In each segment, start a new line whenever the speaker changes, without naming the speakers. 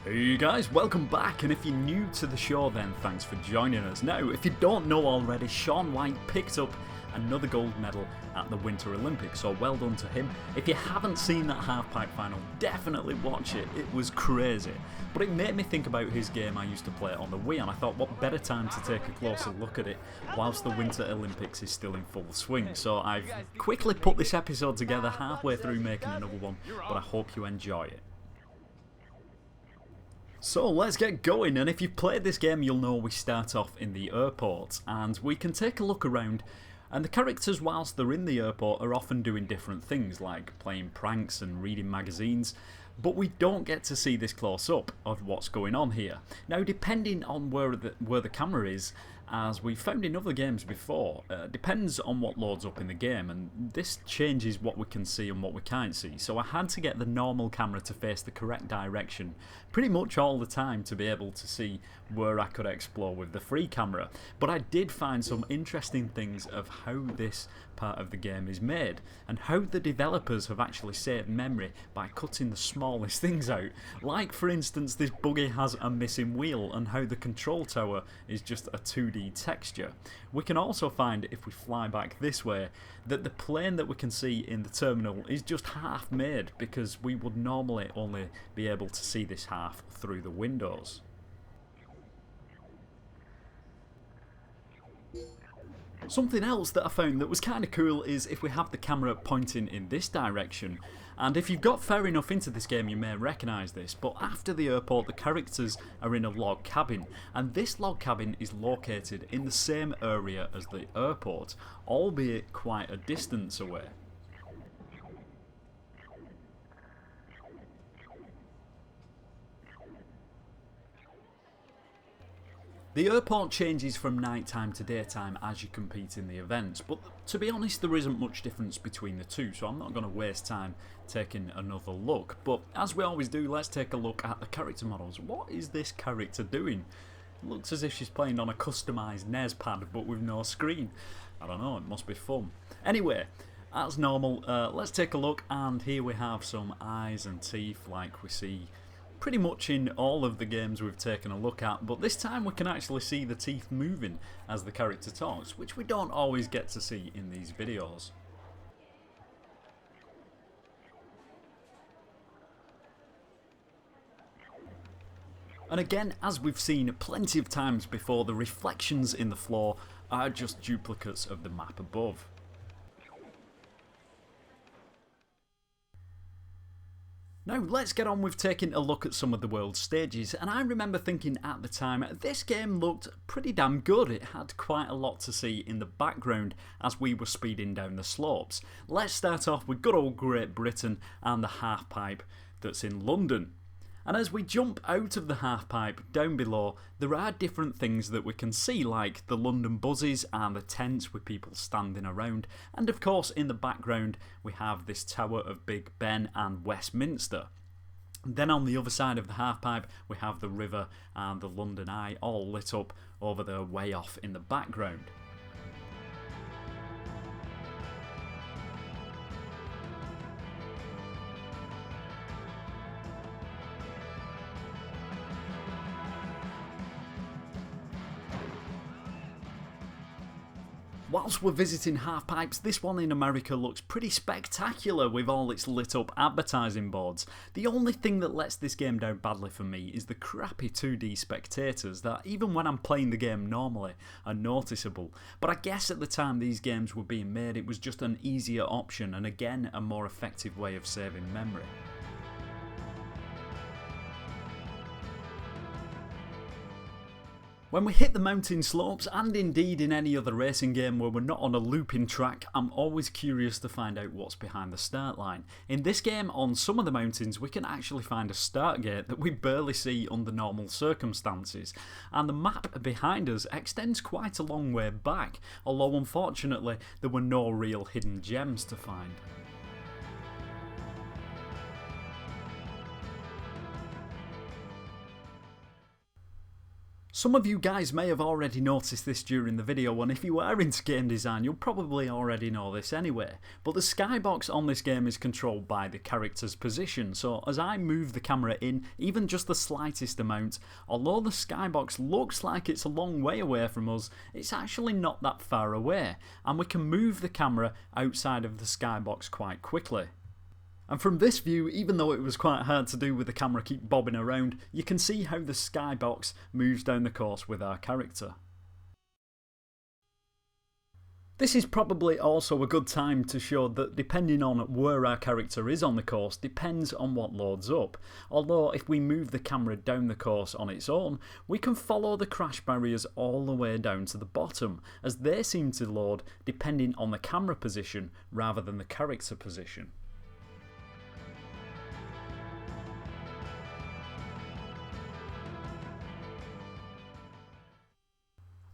Hey guys, welcome back, and if you're new to the show then thanks for joining us. Now, if you don't know already, Shaun picked up another gold medal at the Winter Olympics, so well done to him. If you haven't seen that halfpipe final, definitely watch it, it was crazy. But it made me think about his game I used to play on the Wii, and I thought what better time to take a closer look at it whilst the Winter Olympics is still in full swing. So I've quickly put this episode together halfway through making another one, but I hope you enjoy it. So let's get going, and if you've played this game you'll know we start off in the airport and we can take a look around, and the characters whilst they're in the airport are often doing different things like playing pranks and reading magazines, but we don't get to see this close up of what's going on here. Now, depending on where the camera is, as we've found in other games before, depends on what loads up in the game, and this changes what we can see and what we can't see. So I had to get the normal camera to face the correct direction pretty much all the time to be able to see where I could explore with the free camera. But I did find some interesting things of how this part of the game is made and how the developers have actually saved memory by cutting the smallest things out, like for instance this buggy has a missing wheel and how the control tower is just a 2D texture. We can also find, if we fly back this way, that the plane that we can see in the terminal is just half made because we would normally only be able to see this half through the windows. Something else that I found that was kind of cool is if we have the camera pointing in this direction, and if you've got fair enough into this game you may recognise this, but after the airport the characters are in a log cabin, and this log cabin is located in the same area as the airport, albeit quite a distance away. The airport changes from nighttime to daytime as you compete in the events, but to be honest there isn't much difference between the two, so I'm not going to waste time taking another look. But as we always do, let's take a look at the character models. What is this character doing? It looks as if she's playing on a customised NES pad but with no screen. I don't know, it must be fun. Anyway, as normal, let's take a look, and here we have some eyes and teeth like we see pretty much in all of the games we've taken a look at, but this time we can actually see the teeth moving as the character talks, which we don't always get to see in these videos. And again, as we've seen plenty of times before, the reflections in the floor are just duplicates of the map above. Now let's get on with taking a look at some of the world stages, and I remember thinking at the time this game looked pretty damn good. It had quite a lot to see in the background as we were speeding down the slopes. Let's start off with good old Great Britain and the halfpipe that's in London. And as we jump out of the halfpipe down below, there are different things that we can see, like the London buses and the tents with people standing around, and of course in the background we have this Tower of Big Ben and Westminster. Then on the other side of the halfpipe we have the river and the London Eye all lit up over there way off in the background. Whilst we're visiting halfpipes, this one in America looks pretty spectacular with all its lit up advertising boards. The only thing that lets this game down badly for me is the crappy 2D spectators that, even when I'm playing the game normally, are noticeable. But I guess at the time these games were being made it was just an easier option, and again a more effective way of saving memory. When we hit the mountain slopes, and indeed in any other racing game where we're not on a looping track, I'm always curious to find out what's behind the start line. In this game, on some of the mountains, we can actually find a start gate that we barely see under normal circumstances, and the map behind us extends quite a long way back, although unfortunately there were no real hidden gems to find. Some of you guys may have already noticed this during the video, and if you are into game design you'll probably already know this anyway, but the skybox on this game is controlled by the character's position, so as I move the camera in even just the slightest amount, although the skybox looks like it's a long way away from us, it's actually not that far away, and we can move the camera outside of the skybox quite quickly. And from this view, even though it was quite hard to do with the camera keep bobbing around, you can see how the skybox moves down the course with our character. This is probably also a good time to show that depending on where our character is on the course depends on what loads up, although if we move the camera down the course on its own, we can follow the crash barriers all the way down to the bottom, as they seem to load depending on the camera position rather than the character position.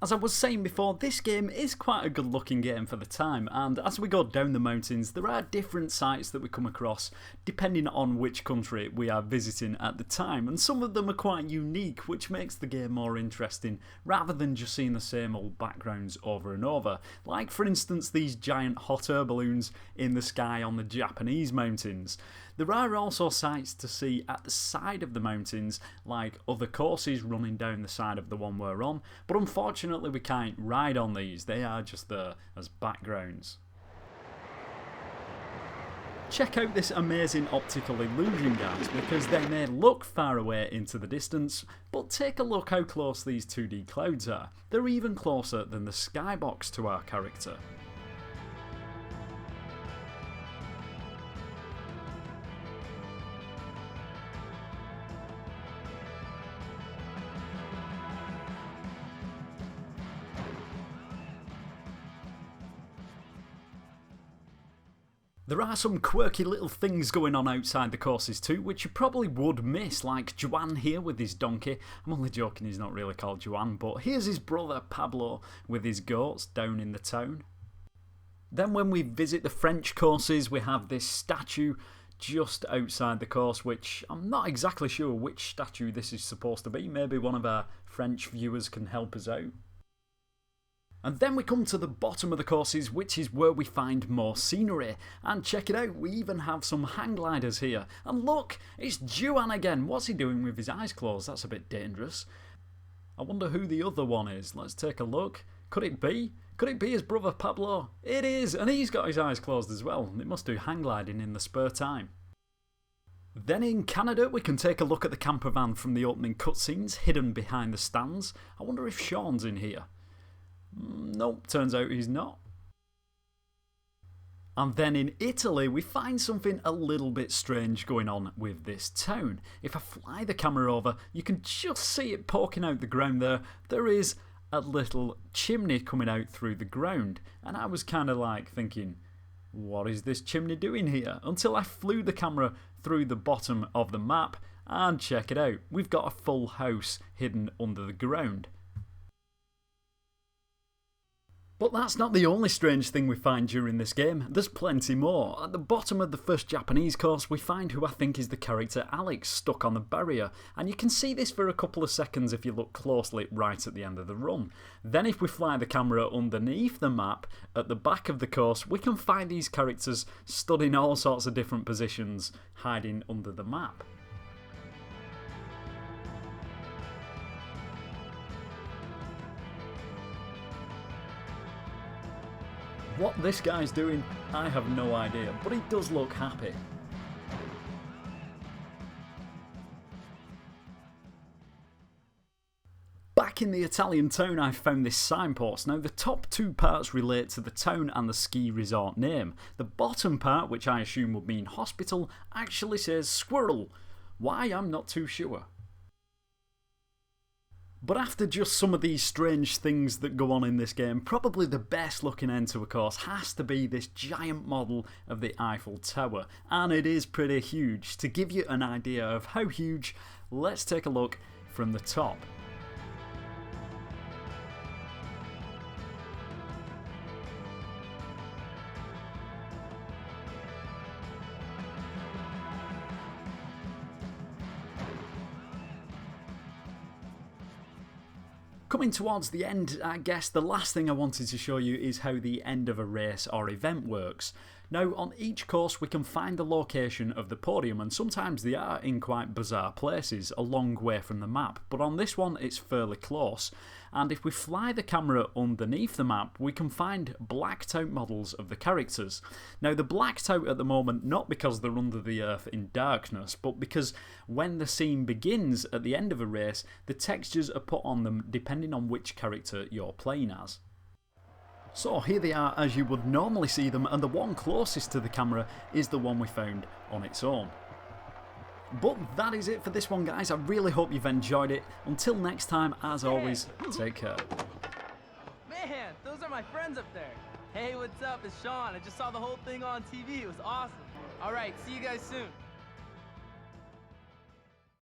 As I was saying before, this game is quite a good looking game for the time, and as we go down the mountains there are different sites that we come across depending on which country we are visiting at the time, and some of them are quite unique, which makes the game more interesting rather than just seeing the same old backgrounds over and over, like for instance these giant hot air balloons in the sky on the Japanese mountains. There are also sights to see at the side of the mountains, like other courses running down the side of the one we're on, but unfortunately we can't ride on these, they are just there as backgrounds. Check out this amazing optical illusion, guys, because they may look far away into the distance, but take a look how close these 2D clouds are. They're even closer than the skybox to our character. There are some quirky little things going on outside the courses too, which you probably would miss, like Juan here with his donkey. I'm only joking, he's not really called Juan, but here's his brother Pablo with his goats down in the town. Then when we visit the French courses, we have this statue just outside the course, which I'm not exactly sure which statue this is supposed to be. Maybe one of our French viewers can help us out. And then we come to the bottom of the courses, which is where we find more scenery. And check it out, we even have some hang gliders here. And look, it's Juan again. What's he doing with his eyes closed? That's a bit dangerous. I wonder who the other one is. Let's take a look. Could it be? Could it be his brother Pablo? It is, and he's got his eyes closed as well. They must do hang gliding in the spare time. Then in Canada, we can take a look at the camper van from the opening cutscenes, hidden behind the stands. I wonder if Shaun's in here. Nope, turns out he's not. And then in Italy, we find something a little bit strange going on with this town. If I fly the camera over, you can just see it poking out the ground there. There is a little chimney coming out through the ground, and I was kind of like thinking, what is this chimney doing here? Until I flew the camera through the bottom of the map, and check it out, we've got a full house hidden under the ground. But that's not the only strange thing we find during this game, there's plenty more. At the bottom of the first Japanese course we find who I think is the character Alex stuck on the barrier, and you can see this for a couple of seconds if you look closely right at the end of the run. Then if we fly the camera underneath the map, at the back of the course we can find these characters stood in all sorts of different positions, hiding under the map. What this guy's doing, I have no idea, but he does look happy. Back in the Italian town, I found this signpost. Now, the top two parts relate to the town and the ski resort name. The bottom part, which I assume would mean hospital, actually says squirrel. Why, I'm not too sure. But after just some of these strange things that go on in this game, probably the best looking end to a course has to be this giant model of the Eiffel Tower, and it is pretty huge. To give you an idea of how huge, let's take a look from the top. Coming towards the end, I guess the last thing I wanted to show you is how the end of a race or event works. Now, on each course we can find the location of the podium, and sometimes they are in quite bizarre places, a long way from the map, but on this one it's fairly close. And if we fly the camera underneath the map, we can find blacked out models of the characters. Now, they're blacked out at the moment not because they're under the earth in darkness, but because when the scene begins at the end of a race, the textures are put on them depending on which character you're playing as. So here they are as you would normally see them, and the one closest to the camera is the one we found on its own. But that is it for this one, guys. I really hope you've enjoyed it. Until next time, as always, take care.
Man, those are my friends up there. Hey, what's up? It's Shaun. I just saw the whole thing on TV. It was awesome. Alright, see you guys soon.